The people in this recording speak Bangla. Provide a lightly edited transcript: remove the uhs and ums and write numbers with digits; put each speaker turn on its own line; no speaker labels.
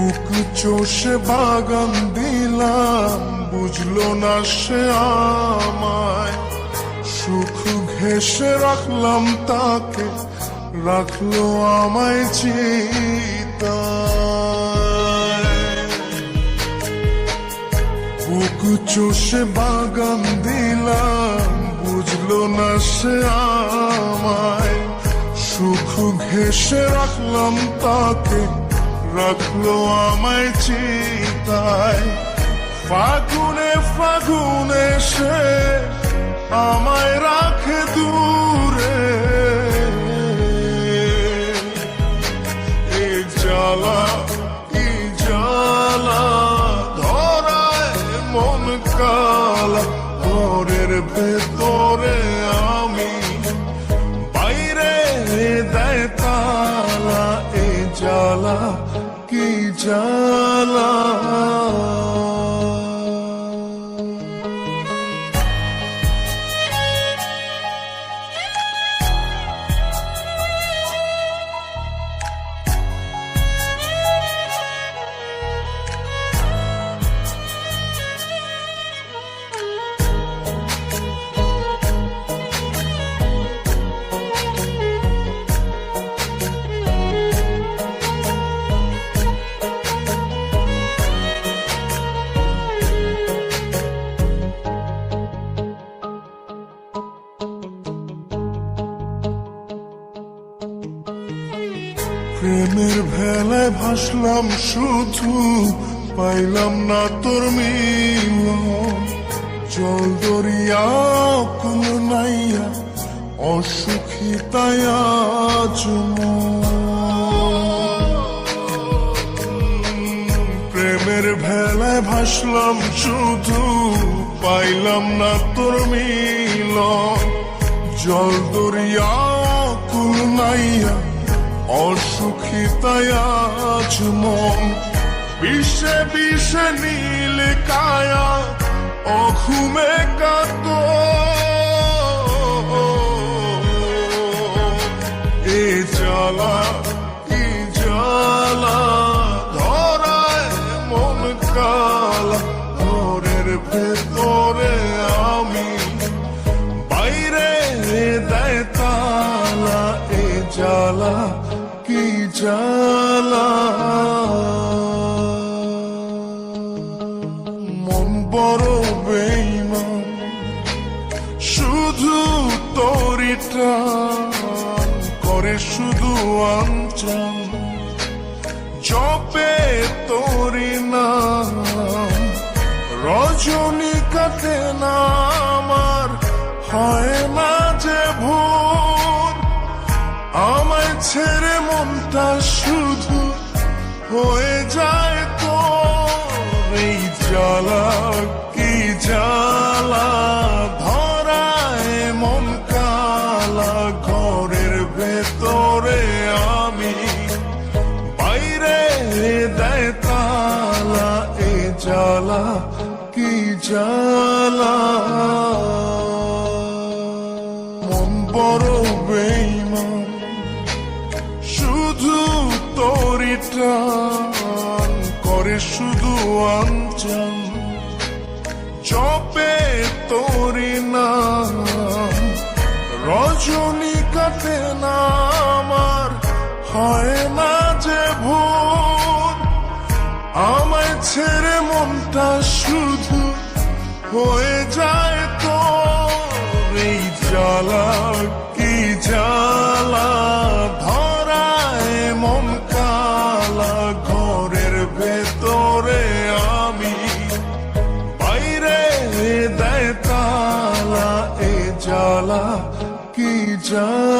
বুক চষে বাগান দিলাম, বুঝলো না সে আমায়। সুখ ঘেঁষে রাখলাম তাকে, রাখলো আমায় চিতায়। বুক চষে বাগান দিলাম, বুঝলো না সে আমায়। সুখ ঘেঁষে রাখলাম তাকে, রাখলো আমায় চিতায়। ফাগুনে ফাগুনে সে আমায় রাখে দূরে, এই জ্বালা কি জ্বালা, ধরায় মন কালা। ঘরের ভেতরে আমি, বাইরে দেয় তালা। এই জ্বালা কি জ্বালা। প্রেমের ভেলায় ভাসলাম শুধু, পাইলাম না তোর মিলন। জল দরিয়া কুল নাইয়া, অসুখী তাই আজ প্রেমের ভেলায় ভাসলাম শুধু, পাইলাম না তোর মিলন। জল দরিয়া কুল নাইয়া, অসুখী তাই আজ মন। বিষে বিষে নীল কায়া, অঘুমে কাত। এ জ্বালা কি জ্বালা, ধরায় মন কালা। ঘরের ভেতরে আমি, বাইরে দেয় তালা। এ জ্বালা কি জ্বালা। মন বড় বেঈমান, শুধু তোরই টান করে শুধু আনচান। জপে তোরই নাম, রজনী কাটে না আমার, হয় না যে ভোর। আমায় ছেড়ে মনটা শুধু হয়ে যায় তো। এই জ্বালা কি জ্বালা, ধরায় মন কালা। ঘরের ভেতরে আমি, বাইরে দেয় তালা। এ জ্বালা কি জ্বালা। মন বড় বেঈমান, শুধু তোরই টান করে শুধু আনচান। জপে তোরই নাম, রজনী কাটে না আমার, হয় না যে ভোর। আমায় ছেড়ে মনটা শুধু হয়ে যায় তো। এই জ্বালা কি জ্বালা, ধরায় মন কালা। ঘরের ভেতরে আমি, বাইরে দেয় তালা। এ জ্বালা কি জ্বালা।